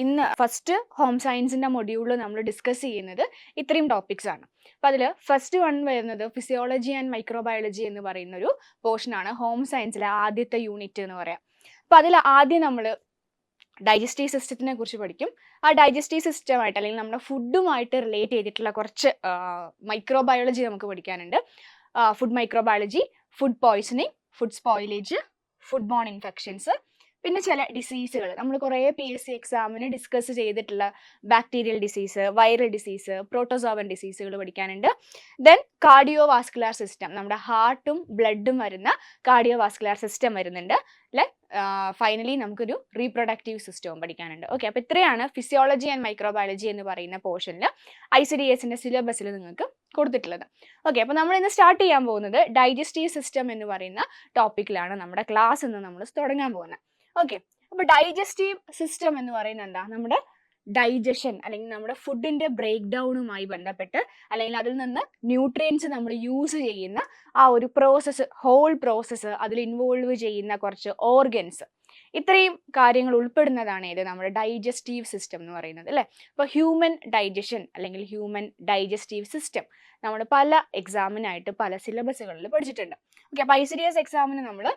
ഇന്ന് first home സയൻസിൻ്റെ മൊഡ്യൂളിൽ നമ്മൾ ഡിസ്കസ് ചെയ്യുന്നത് ഇത്രയും ടോപ്പിക്സ് ആണ്. അപ്പോൾ അതിൽ ഫസ്റ്റ് വൺ വരുന്നത് ഫിസിയോളജി ആൻഡ് മൈക്രോബയോളജി എന്ന് പറയുന്ന ഒരു പോർഷനാണ് ഹോം സയൻസിലെ ആദ്യത്തെ യൂണിറ്റ് എന്ന് പറയാം. അപ്പോൾ അതിൽ ആദ്യം നമ്മൾ ഡൈജസ്റ്റീവ് സിസ്റ്റത്തിനെ കുറിച്ച് പഠിക്കും. ആ ഡൈജസ്റ്റീവ് സിസ്റ്റമായിട്ട് അല്ലെങ്കിൽ നമ്മുടെ ഫുഡുമായിട്ട് റിലേറ്റ് ചെയ്തിട്ടുള്ള കുറച്ച് മൈക്രോബയോളജി നമുക്ക് പഠിക്കാനുണ്ട്. Food microbiology, food poisoning, food spoilage, food borne infections, പിന്നെ ചില ഡിസീസുകൾ നമ്മൾ കുറേ PSC എക്സാമിന് ഡിസ്കസ് ചെയ്തിട്ടുള്ള bacterial disease, viral disease, protozoan ഡിസീസുകൾ പഠിക്കാനുണ്ട്. ദെൻ കാർഡിയോ വാസ്കുലാർ സിസ്റ്റം, നമ്മുടെ ഹാർട്ടും ബ്ലഡും വരുന്ന കാർഡിയോ വാസ്കുലാർ സിസ്റ്റം വരുന്നുണ്ട്. അല്ലെ, ഫൈനലി നമുക്കൊരു റീപ്രൊഡക്റ്റീവ് സിസ്റ്റവും പഠിക്കാനുണ്ട്. ഓക്കെ, അപ്പോൾ ഇത്രയാണ് ഫിസിയോളജി ആൻഡ് മൈക്രോബയോളജി എന്ന് പറയുന്ന പോർഷനിൽ ICDS സിലബസിൽ നിങ്ങൾക്ക് കൊടുത്തിട്ടുള്ളത്. ഓക്കെ, അപ്പോൾ നമ്മൾ ഇന്ന് സ്റ്റാർട്ട് ചെയ്യാൻ പോകുന്നത് ഡൈജസ്റ്റീവ് സിസ്റ്റം എന്ന് പറയുന്ന ടോപ്പിക്കിലാണ് നമ്മുടെ ക്ലാസ് ഇന്ന് നമ്മൾ തുടങ്ങാൻ പോകുന്നത്. ഓക്കെ, അപ്പോൾ ഡൈജസ്റ്റീവ് സിസ്റ്റം എന്ന് പറയുന്നത് എന്താ? നമ്മുടെ ഡൈജഷൻ അല്ലെങ്കിൽ നമ്മുടെ ഫുഡിന്റെ ബ്രേക്ക് ഡൗണുമായി ബന്ധപ്പെട്ട് അല്ലെങ്കിൽ അതിൽ നിന്ന് ന്യൂട്രിയൻസ് നമ്മൾ യൂസ് ചെയ്യുന്ന ആ ഒരു പ്രോസസ്സ്, ഹോൾ പ്രോസസ്സ്, അതിൽ ഇൻവോൾവ് ചെയ്യുന്ന കുറച്ച് ഓർഗൻസ്, ഇത്രയും കാര്യങ്ങൾ ഉൾപ്പെടുന്നതാണ് ഇത് നമ്മുടെ ഡൈജസ്റ്റീവ് സിസ്റ്റം എന്ന് പറയുന്നത് അല്ലേ. അപ്പോൾ ഹ്യൂമൻ ഡൈജഷൻ അല്ലെങ്കിൽ ഹ്യൂമൻ ഡൈജസ്റ്റീവ് സിസ്റ്റം നമ്മൾ പല എക്സാമിനായിട്ട് പല സിലബസുകളിൽ പഠിച്ചിട്ടുണ്ട്. ഓക്കെ, അപ്പോൾ ICDS എക്സാമിന് നമ്മൾ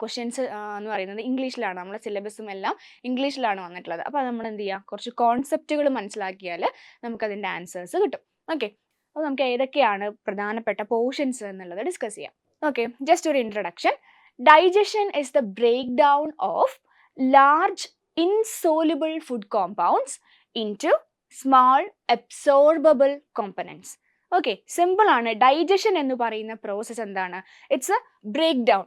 ക്വസ്റ്റ്യൻസ് എന്ന് പറയുന്നത് ഇംഗ്ലീഷിലാണ്, നമ്മുടെ സിലബസും എല്ലാം ഇംഗ്ലീഷിലാണ് വന്നിട്ടുള്ളത്. അപ്പോൾ നമ്മൾ എന്ത് ചെയ്യുക, കുറച്ച് കോൺസെപ്റ്റുകൾ മനസ്സിലാക്കിയാൽ നമുക്കതിൻ്റെ ആൻസേഴ്സ് കിട്ടും. ഓക്കെ, അപ്പോൾ നമുക്ക് ഏതൊക്കെയാണ് പ്രധാനപ്പെട്ട പോർഷൻസ് എന്നുള്ളത് ഡിസ്കസ് ചെയ്യാം. ഓക്കെ, ജസ്റ്റ് ഒരു introduction. Digestion is the breakdown of large insoluble food compounds into small absorbable components. Okay, simple ആണ്. ഡൈജഷൻ എന്ന് പറയുന്ന പ്രോസസ്സ് എന്താണ്? It's a break down.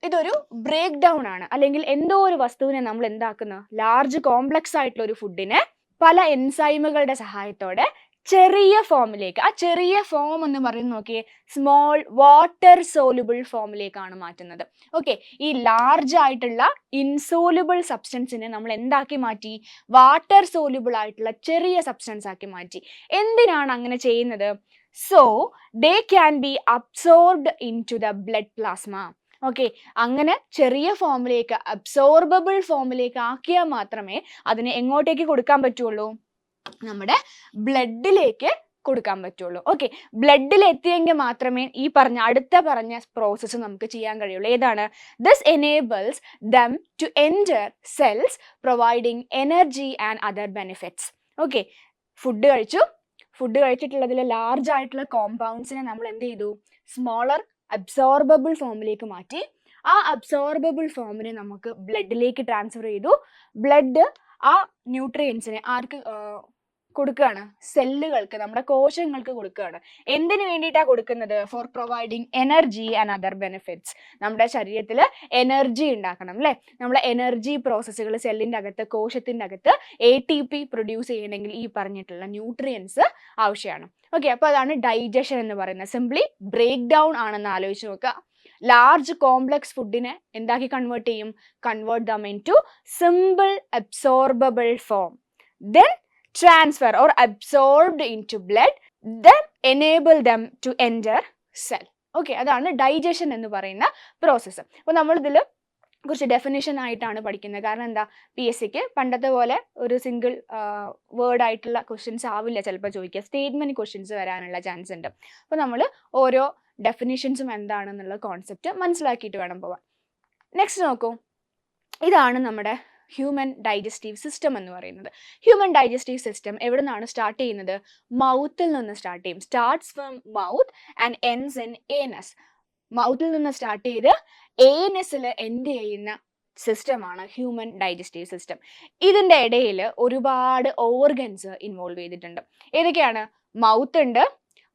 ഇതൊരു ബ്രേക്ക് ഡൗൺ ആണ്. അല്ലെങ്കിൽ എന്തോ ഒരു വസ്തുവിനെ നമ്മൾ എന്താക്കുന്നു, ലാർജ് കോംപ്ലക്സ് ആയിട്ടുള്ള ഒരു ഫുഡിനെ പല എൻസൈമുകളുടെ സഹായത്തോടെ ചെറിയ ഫോമിലേക്ക്, ആ ചെറിയ ഫോം എന്ന് പറയുന്നത് നോക്കിയേ, സ്മോൾ വാട്ടർ സോലുബിൾ ഫോമിലേക്കാണ് മാറ്റുന്നത്. ഓക്കെ, ഈ ലാർജ് ആയിട്ടുള്ള ഇൻസോലുബിൾ സബ്സ്റ്റൻസിനെ നമ്മൾ എന്താക്കി മാറ്റി? വാട്ടർ സോലുബിൾ ആയിട്ടുള്ള ചെറിയ സബ്സ്റ്റൻസ് ആക്കി മാറ്റി. എന്തിനാണ് അങ്ങനെ ചെയ്യുന്നത്? So they can be absorbed into the blood plasma. Okay, അങ്ങനെ ചെറിയ ഫോമിലേക്ക്, അബ്സോർബിൾ ഫോമിലേക്ക് ആക്കിയാൽ മാത്രമേ അതിനെ എങ്ങോട്ടേക്ക് കൊടുക്കാൻ പറ്റുള്ളൂ? നമ്മുടെ ബ്ലഡിലേക്ക് കൊടുക്കാൻ പറ്റുള്ളൂ. ഓക്കെ, ബ്ലഡിൽ എത്തിയെങ്കിൽ മാത്രമേ ഈ അടുത്ത പറഞ്ഞ പ്രോസസ്സ് നമുക്ക് ചെയ്യാൻ കഴിയുള്ളൂ. ഏതാണ്? This enables them to enter cells providing energy and other benefits. Okay, food കഴിച്ചിട്ടുള്ളതിൽ ലാർജ് ആയിട്ടുള്ള കോമ്പൗണ്ട്സിനെ നമ്മൾ എന്ത് ചെയ്തു? സ്മോളർ അബ്സോർബിൾ ഫോമിലേക്ക് മാറ്റി. ആ അബ്സോർബിൾ ഫോമിനെ നമുക്ക് ബ്ലഡിലേക്ക് ട്രാൻസ്ഫർ ചെയ്തു. ബ്ലഡ് ആ ന്യൂട്രിയൻസിനെ ആർക്ക് കൊടുക്കുകയാണ്? സെല്ലുകൾക്ക്, നമ്മുടെ കോശങ്ങൾക്ക് കൊടുക്കുകയാണ്. എന്തിനു വേണ്ടിയിട്ടാണ് കൊടുക്കുന്നത്? For providing energy and other benefits. നമ്മുടെ ശരീരത്തിൽ എനർജി ഉണ്ടാക്കണം അല്ലേ. നമ്മളെ എനർജി പ്രോസസ്സുകൾ സെല്ലിൻ്റെ അകത്ത്, കോശത്തിൻ്റെ അകത്ത് ATP പ്രൊഡ്യൂസ് ചെയ്യണമെങ്കിൽ ഈ പറഞ്ഞിട്ടുള്ള ന്യൂട്രിയൻസ് ആവശ്യമാണ്. ഓക്കെ, അപ്പോൾ അതാണ് ഡൈജഷൻ എന്ന് പറയുന്നത്. സിംപ്ലി ബ്രേക്ക് ഡൗൺ ആണെന്ന് ആലോചിച്ച് നോക്കുക. ലാർജ് കോംപ്ലക്സ് ഫുഡിനെ എന്താക്കി convert them into simple absorbable form, then transfer or absorbed into blood, then enable them to enter cell. Okay, അതാണ് ഡൈജഷൻ എന്ന് പറയുന്ന പ്രോസസ്സ്. അപ്പോൾ നമ്മളിതിൽ കുറച്ച് ഡെഫിനിഷൻ ആയിട്ടാണ് പഠിക്കുന്നത്. കാരണം എന്താ, PSCക്ക് പണ്ടത്തെ പോലെ ഒരു സിംഗിൾ വേർഡ് ആയിട്ടുള്ള ക്വസ്റ്റ്യൻസ് ആവില്ല ചിലപ്പോൾ ചോദിക്കുക, സ്റ്റേറ്റ്മെൻറ്റ് ക്വസ്റ്റ്യൻസ് വരാനുള്ള ചാൻസ് ഉണ്ട്. അപ്പോൾ നമ്മൾ ഓരോ ഡെഫിനിഷൻസും എന്താണെന്നുള്ള കോൺസെപ്റ്റ് മനസ്സിലാക്കിയിട്ട് വേണം പോവാൻ. നെക്സ്റ്റ് നോക്കൂ, ഇതാണ് നമ്മുടെ ഹ്യൂമൻ ഡൈജസ്റ്റീവ് സിസ്റ്റം എന്ന് പറയുന്നത്. ഹ്യൂമൻ ഡൈജസ്റ്റീവ് സിസ്റ്റം എവിടെ നിന്നാണ് സ്റ്റാർട്ട് ചെയ്യുന്നത്? മൗത്തിൽ നിന്ന് സ്റ്റാർട്ട് ചെയ്യും. Starts from mouth and ends in anus. മൗത്തിൽ നിന്ന് സ്റ്റാർട്ട് ചെയ്ത് ഏനസിൽ എൻഡ് ചെയ്യുന്ന സിസ്റ്റമാണ് ഹ്യൂമൻ ഡൈജസ്റ്റീവ് സിസ്റ്റം. ഇതിൻ്റെ ഇടയിൽ ഒരുപാട് ഓർഗൻസ് ഇൻവോൾവ് ചെയ്തിട്ടുണ്ട്. ഏതൊക്കെയാണ്? മൗത്ത് ഉണ്ട്.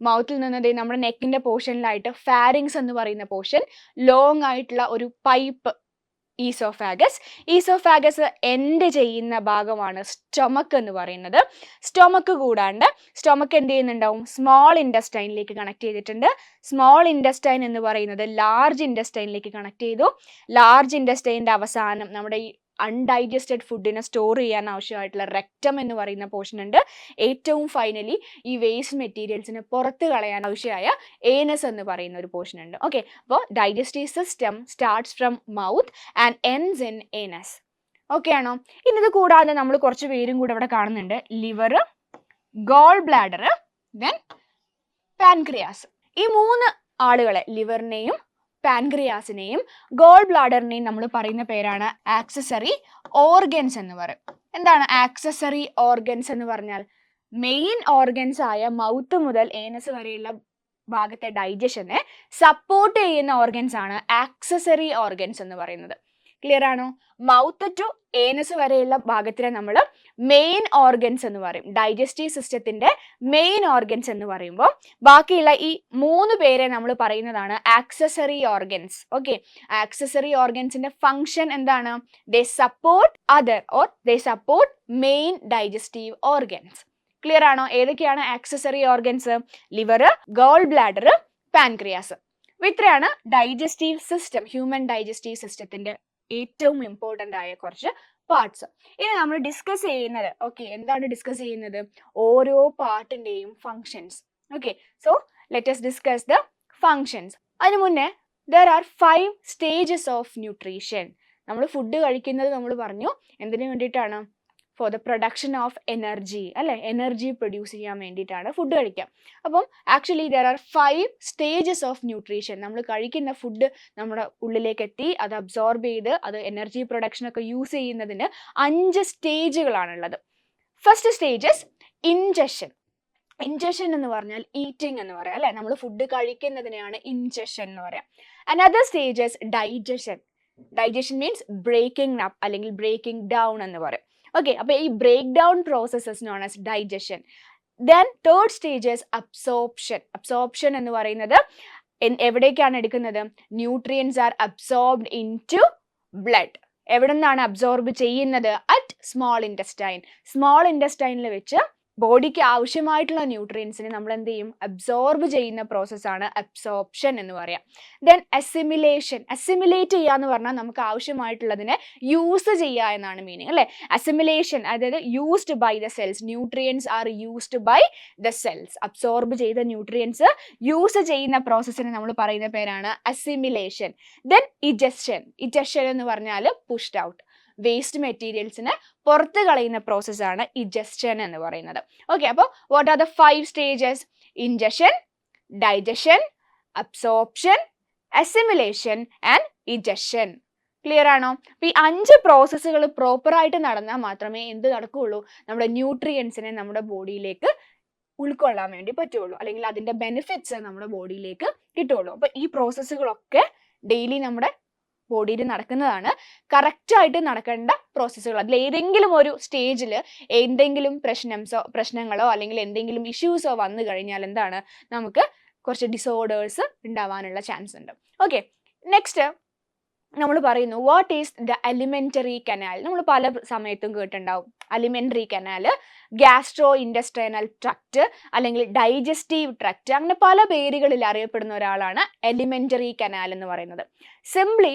മൗത്തിൽ നിന്ന് നമ്മുടെ നെക്കിൻ്റെ പോർഷനിലായിട്ട് ഫാരിങ്സ് എന്ന് പറയുന്ന പോർഷൻ, ലോങ് ആയിട്ടുള്ള ഒരു പൈപ്പ് ഈസോഫാഗസ് എൻഡ് ചെയ്യുന്ന ഭാഗമാണ് സ്റ്റൊമക്ക് എന്ന് പറയുന്നത്. സ്റ്റൊമക്ക് കൂടാണ്ട് സ്റ്റൊമക്ക് എന്ത് ചെയ്യുന്നുണ്ടാവും? സ്മോൾ ഇൻഡസ്റ്റൈനിലേക്ക് കണക്ട് ചെയ്തിട്ടുണ്ട്. സ്മോൾ ഇൻഡസ്റ്റൈൻ എന്ന് പറയുന്നത് ലാർജ് ഇൻഡസ്റ്റൈനിലേക്ക് കണക്ട് ചെയ്തു. ലാർജ് ഇൻഡസ്റ്റൈൻ്റെ അവസാനം നമ്മുടെ ഈ അൺഡൈജസ്റ്റഡ് ഫുഡിനെ സ്റ്റോർ ചെയ്യാൻ ആവശ്യമായിട്ടുള്ള റെക്റ്റം എന്ന് പറയുന്ന പോർഷൻ ഉണ്ട്. ഏറ്റവും ഫൈനലി ഈ വേസ്റ്റ് മെറ്റീരിയൽസിനെ പുറത്ത് കളയാൻ ആവശ്യമായ ഏനസ് എന്ന് പറയുന്ന ഒരു പോർഷൻ ഉണ്ട്. ഓക്കെ, അപ്പോൾ digestive system starts from mouth and ends in anus. Okay ആണോ? ഇനി ഇത് കൂടാതെ നമ്മൾ കുറച്ച് പേരും കൂടെ ഇവിടെ കാണുന്നുണ്ട്. Liver, gall bladder, then pancreas. ഈ 3 ആളുകളെ, ലിവറിനെയും പാൻക്രിയാസിനെയും ഗോൾ ബ്ലാഡറിനെയും നമ്മൾ പറയുന്ന പേരാണ് ആക്സസറി ഓർഗൻസ് എന്ന് പറയും. എന്താണ് ആക്സസറി ഓർഗൻസ് എന്ന് പറഞ്ഞാൽ? മെയിൻ ഓർഗൻസ് ആയ മൗത്ത് മുതൽ ഏനസ് വരെയുള്ള ഭാഗത്തെ ഡൈജഷനെ സപ്പോർട്ട് ചെയ്യുന്ന ഓർഗൻസ് ആണ് ആക്സസറി ഓർഗൻസ് എന്ന് പറയുന്നത്. ക്ലിയർ ആണോ? മൗത്ത് ടു ഏനസ് വരെയുള്ള ഭാഗത്തിനെ നമ്മൾ മെയിൻ ഓർഗൻസ് എന്ന് പറയും. ഡൈജസ്റ്റീവ് സിസ്റ്റത്തിന്റെ മെയിൻ ഓർഗൻസ് എന്ന് പറയുമ്പോൾ ബാക്കിയുള്ള ഈ 3 പേരെ നമ്മൾ പറയുന്നതാണ് ആക്സസറി ഓർഗൻസ്. ഓക്കെ, ആക്സസറി ഓർഗൻസിന്റെ ഫംഗ്ഷൻ എന്താണ്? They support other or they support main digestive organs. Clear ആണോ? ഏതൊക്കെയാണ് accessory organs? Liver, gall bladder, pancreas. ഇത്രയാണ് ഡൈജസ്റ്റീവ് സിസ്റ്റം, ഹ്യൂമൻ ഡൈജസ്റ്റീവ് സിസ്റ്റത്തിന്റെ ഏറ്റവും ഇമ്പോർട്ടൻ്റ് ആയ കുറച്ച് പാർട്സ്. ഇനി നമ്മൾ ഡിസ്കസ് ചെയ്യുന്നത്, ഓക്കെ, എന്താണ് ഡിസ്കസ് ചെയ്യുന്നത്? ഓരോ പാർട്ടിന്റെയും functions. Okay, so let us discuss the functions. അതിനു മുന്നേ there are 5 stages of nutrition. നമ്മൾ ഫുഡ് കഴിക്കുന്നത് നമ്മൾ പറഞ്ഞു എന്തിനു വേണ്ടിയിട്ടാണ്? For the production of energy, അല്ലെ? എനർജി പ്രൊഡ്യൂസ് ചെയ്യാൻ വേണ്ടിയിട്ടാണ് ഫുഡ് കഴിക്കുക. അപ്പം actually there are 5 stages of nutrition. നമ്മൾ കഴിക്കുന്ന ഫുഡ് നമ്മുടെ ഉള്ളിലേക്ക് എത്തി, അത് അബ്സോർബ് ചെയ്ത് അത് എനർജി പ്രൊഡക്ഷൻ ഒക്കെ യൂസ് ചെയ്യുന്നതിന് 5 സ്റ്റേജുകളാണുള്ളത്. First stages ingestion. ഇൻജഷൻ എന്ന് പറഞ്ഞാൽ ഈറ്റിംഗ് എന്ന് പറയാം, അല്ലെ? നമ്മൾ ഫുഡ് കഴിക്കുന്നതിനെയാണ് ഇൻജഷൻ എന്ന് പറയാം. Another stages digestion. Digestion means breaking up അല്ലെങ്കിൽ ബ്രേക്കിംഗ് ഡൗൺ എന്ന് പറയും. ഓക്കെ, അപ്പൊ ഈ break down processes known as digestion. Then third stages absorption. Absorption എന്ന് പറയുന്നത് എവിടേക്കാണ് എടുക്കുന്നത്? Nutrients are absorbed into blood. എവിടെ നിന്നാണ് അബ്സോർബ് ചെയ്യുന്നത്? At small intestine. സ്മോൾ ഇൻറ്റസ്റ്റൈനിൽ വെച്ച് ബോഡിക്ക് ആവശ്യമായിട്ടുള്ള ന്യൂട്രിയൻസിനെ നമ്മൾ എന്ത് ചെയ്യും? അബ്സോർബ് ചെയ്യുന്ന പ്രോസസ്സാണ് അബ്സോർപ്ഷൻ എന്ന് പറയാം. Then assimilation. അസിമിലേറ്റ് ചെയ്യുക എന്ന് പറഞ്ഞാൽ നമുക്ക് ആവശ്യമായിട്ടുള്ളതിനെ യൂസ് ചെയ്യുക എന്നാണ് മീനിങ്, അല്ലെ? അസിമിലേഷൻ അതായത് used by the cells. Nutrients are used by the cells. Absorb ചെയ്ത ന്യൂട്രിയൻസ് യൂസ് ചെയ്യുന്ന പ്രോസസ്സിനെ നമ്മൾ പറയുന്ന പേരാണ് അസിമിലേഷൻ. Then egestion. ഇജഷൻ എന്ന് പറഞ്ഞാൽ പുഷ്ഡ് ഔട്ട്. വേസ്റ്റ് മെറ്റീരിയൽസിനെ പുറത്ത് കളയുന്ന പ്രോസസ്സാണ് ഇജഷൻ എന്ന് പറയുന്നത്. ഓക്കെ, അപ്പോൾ what are the 5 stages? Injection, digestion, absorption, assimilation and egestion. Clear ആണോ? അപ്പൊ ഈ 5 പ്രോസസ്സുകൾ പ്രോപ്പറായിട്ട് നടന്നാൽ മാത്രമേ എന്ത് നടക്കുകയുള്ളൂ? നമ്മുടെ ന്യൂട്രിയൻസിനെ നമ്മുടെ ബോഡിയിലേക്ക് ഉൾക്കൊള്ളാൻ വേണ്ടി പറ്റുള്ളൂ, അല്ലെങ്കിൽ അതിന്റെ ബെനിഫിറ്റ്സ് നമ്മുടെ ബോഡിയിലേക്ക് കിട്ടുള്ളൂ. അപ്പൊ ഈ പ്രോസസ്സുകളൊക്കെ ഡെയിലി നമ്മുടെ ബോഡിയിൽ നടക്കുന്നതാണ്. കറക്റ്റായിട്ട് നടക്കേണ്ട പ്രോസസ്സുകൾ. അതിൽ ഏതെങ്കിലും ഒരു സ്റ്റേജിൽ എന്തെങ്കിലും പ്രശ്നങ്ങളോ അല്ലെങ്കിൽ എന്തെങ്കിലും ഇഷ്യൂസോ വന്നു കഴിഞ്ഞാൽ എന്താണ്? നമുക്ക് കുറച്ച് ഡിസോർഡേഴ്സ് ഉണ്ടാവാനുള്ള ചാൻസ് ഉണ്ട്. ഓക്കെ, നെക്സ്റ്റ് നമ്മൾ പറയുന്നു what is the alimentary canal. നമ്മൾ പല സമയത്തും കേട്ടിട്ടുണ്ടാവും അലിമെന്ററി കനാൽ, ഗ്യാസ്ട്രോ ഇൻഡസ്ട്രൈനൽ ട്രക്റ്റ് അല്ലെങ്കിൽ ഡൈജസ്റ്റീവ് ട്രക്റ്റ്, അങ്ങനെ പല പേരുകളിൽ അറിയപ്പെടുന്ന ഒരാളാണ് അലിമെന്ററി കനാൽ എന്ന് പറയുന്നത്. Simply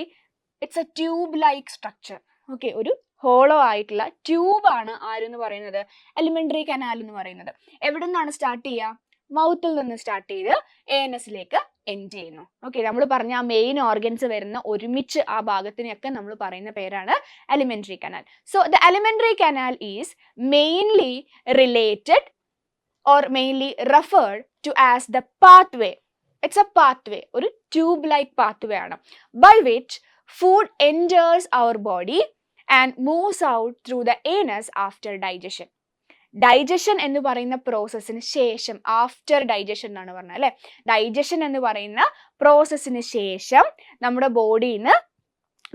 it's a tube like structure. Okay, ഒരു ഹോളോ ആയിട്ടുള്ള ട്യൂബാണ് ആരെന്ന് പറയുന്നത്? അലിമെന്ററി കനാൽ എന്ന് പറയുന്നത്. എവിടെ നിന്നാണ് സ്റ്റാർട്ട് ചെയ്യുക? മൗത്തിൽ നിന്ന് സ്റ്റാർട്ട് ചെയ്ത് ഏനസിലേക്ക് എൻഡ് ചെയ്യുന്നു. ഓക്കെ, നമ്മൾ പറഞ്ഞ ആ മെയിൻ ഓർഗൻസ് വരുന്ന ഒരുമിച്ച് ആ ഭാഗത്തിനെയൊക്കെ നമ്മൾ പറയുന്ന പേരാണ് alimentary canal. So the alimentary canal is mainly related or mainly referred to as the pathway. It's a pathway, ഒരു ട്യൂബ് ലൈക്ക് പാത്വേ ആണ്, by which food enters our body and moves out through the anus after digestion. Digestion എന്ന് പറയുന്ന പ്രോസസ്സിന് ശേഷം, after digestion എന്നാണ് പറഞ്ഞത്, അല്ലെ? Digestion എന്ന് പറയുന്ന പ്രോസസ്സിന് ശേഷം നമ്മുടെ ബോഡിയിൽ നിന്ന്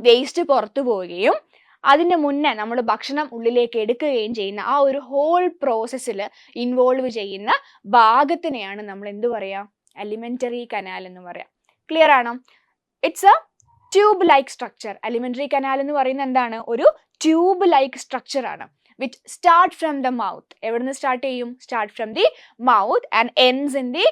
വേസ്റ്റ് പുറത്തു പോവുകയും അതിന് മുന്നേ നമ്മൾ ഭക്ഷണം ഉള്ളിലേക്ക് എടുക്കുകയും ചെയ്യുന്ന ആ ഒരു ഹോൾ പ്രോസസ്സിൽ ഇൻവോൾവ് ചെയ്യുന്ന ഭാഗത്തിനെയാണ് നമ്മൾ എന്ത് പറയാ? അലിമെന്ററി കനാൽ എന്ന് പറയാം. ക്ലിയർ ആണോ? It's a tube like structure. Alimentary canal എന്ന് പറയുന്നത് എന്താണ്? ഒരു ട്യൂബ് ലൈക്ക് സ്ട്രക്ചർ ആണ്. Which start from the mouth. എവിടുന്ന് സ്റ്റാർട്ട് ചെയ്യും? Start from the mouth and ends in the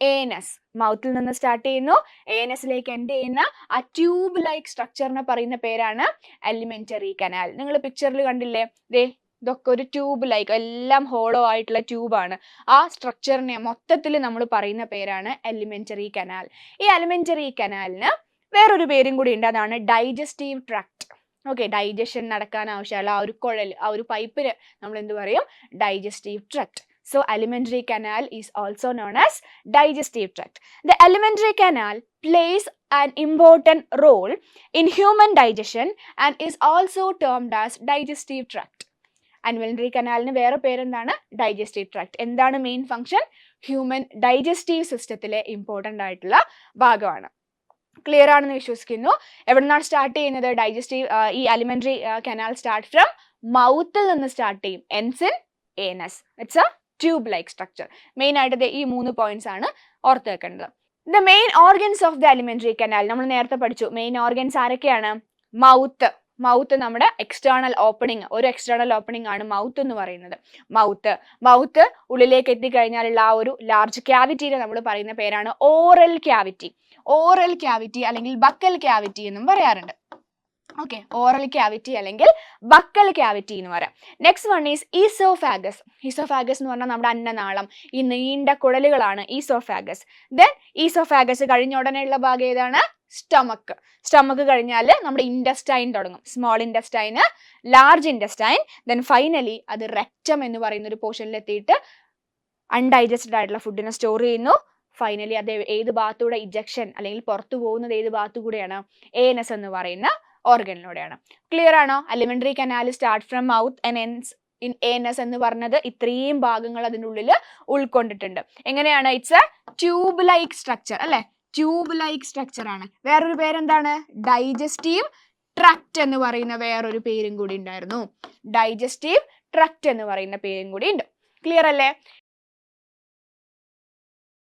anus. മൗത്തിൽ നിന്ന് സ്റ്റാർട്ട് ചെയ്യുന്നു, ഏനസിലേക്ക് എൻഡ് ചെയ്യുന്ന ആ ട്യൂബ് ലൈക്ക് സ്ട്രക്ചറിനെ പറയുന്ന പേരാണ് അലിമെന്ററി കനാൽ. നിങ്ങൾ പിക്ചറിൽ കണ്ടില്ലേ? ദേ ഇതൊക്കെ ഒരു ട്യൂബ് ലൈക്ക്, എല്ലാം ഹോളോ ആയിട്ടുള്ള ട്യൂബാണ്. ആ സ്ട്രക്ചറിനെ മൊത്തത്തിൽ നമ്മൾ പറയുന്ന പേരാണ് അലിമെന്ററി കനാൽ. ഈ അലിമെന്ററി കനാലിന് വേറൊരു പേരും കൂടി ഉണ്ട്, അതാണ് ഡൈജസ്റ്റീവ് ട്രാക്ട്. ഓക്കെ, ഡൈജഷൻ നടക്കാൻ ആവശ്യമുള്ള ആ ഒരു കുഴൽ, ആ ഒരു പൈപ്പിന് നമ്മൾ എന്ത് പറയും? Digestive ട്രക്ട്. So alimentary canal is also known as digestive tract. The alimentary canal plays an important role in human digestion and is also termed as digestive tract. Alimentary canalന് വേറെ പേരെന്താണ്? Digestive tract. എന്താണ് മെയിൻ ഫംഗ്ഷൻ? ഹ്യൂമൻ ഡൈജസ്റ്റീവ് സിസ്റ്റത്തിലെ important ആയിട്ടുള്ള ഭാഗമാണ്. Clear ആണെന്ന് വിശ്വസിക്കുന്നു. എവിടെ നിന്നാണ് സ്റ്റാർട്ട് ചെയ്യുന്നത്? ഡൈജസ്റ്റീവ് ഈ അലിമെന്ററി കനാൽ സ്റ്റാർട്ട് ഫ്രം മൗത്തിൽ നിന്ന് സ്റ്റാർട്ട് ചെയ്യും. എൻസ് in anus. It's a tube like structure. Main ആയിട്ട് ഈ 3 പോയിന്റ്സ് ആണ് ഓർത്ത് വെക്കേണ്ടത്. The main organs of the alimentary canal നമ്മൾ നേരത്തെ പഠിച്ചു. മെയിൻ ഓർഗൻസ് ആരൊക്കെയാണ്? മൗത്ത് നമ്മുടെ എക്സ്റ്റേണൽ ഓപ്പണിംഗ്, ഒരു എക്സ്റ്റേണൽ ഓപ്പണിംഗ് ആണ് മൗത്ത് എന്ന് പറയുന്നത്. മൗത്ത് ഉള്ളിലേക്ക് എത്തിക്കഴിഞ്ഞാലുള്ള ആ ഒരു ലാർജ് ക്യാവിറ്റിനെ നമ്മൾ പറയുന്ന പേരാണ് ഓറൽ ക്യാവിറ്റി. ഓറൽ ക്യാവിറ്റി അല്ലെങ്കിൽ ബക്കൽ ക്യാവിറ്റി എന്നും പറയാറുണ്ട്. ഓക്കെ, ഓറൽ ക്യാവിറ്റി അല്ലെങ്കിൽ ബക്കൽ ക്യാവിറ്റി എന്ന് പറയാം. Next one is oesophagus. Oesophagus എന്ന് പറഞ്ഞാൽ നമ്മുടെ അന്നനാളം, ഈ നീണ്ട കുടലുകളാണ് ഈസോഫാഗസ്. ദെൻ ഈസോഫാഗസ് കഴിഞ്ഞ ഉടനെയുള്ള ഭാഗം ഏതാണ്? സ്റ്റമക്ക്. സ്റ്റമക്ക് കഴിഞ്ഞാൽ നമ്മുടെ ഇൻഡസ്റ്റൈൻ തുടങ്ങും. Small intestine, large intestine, then finally അത് റെക്റ്റം എന്ന് പറയുന്ന ഒരു പോർഷനിൽ എത്തിയിട്ട് അൺഡൈജസ്റ്റഡ് ആയിട്ടുള്ള ഫുഡിനെ സ്റ്റോർ ചെയ്യുന്നു. ഫൈനലി അത് ഏത് ഭാഗത്തൂടെ ഇജക്ഷൻ അല്ലെങ്കിൽ പുറത്തു പോകുന്നത് ഏത് ഭാഗത്തു കൂടെയാണ്? ഏനസ് എന്ന് പറയുന്ന ഓർഗനിലൂടെയാണ്. ക്ലിയർ ആണോ? Alimentary canal start from mouth and ends in anus എന്ന് പറഞ്ഞത് ഇത്രയും ഭാഗങ്ങൾ അതിൻ്റെ ഉള്ളിൽ ഉൾക്കൊണ്ടിട്ടുണ്ട്. എങ്ങനെയാണ്? It's a tube like structure അല്ലെ? ട്യൂബ് ലൈക്ക് സ്ട്രക്ചർ ആണ്. വേറൊരു പേരെന്താണ്? ഡൈജസ്റ്റീവ് ട്രാക്ട് എന്ന് പറയുന്ന വേറൊരു പേരും കൂടി ഉണ്ടായിരുന്നു. ഡൈജസ്റ്റീവ് ട്രാക്ട് എന്ന് പറയുന്ന പേരും കൂടി ഉണ്ട്. ക്ലിയർ അല്ലേ?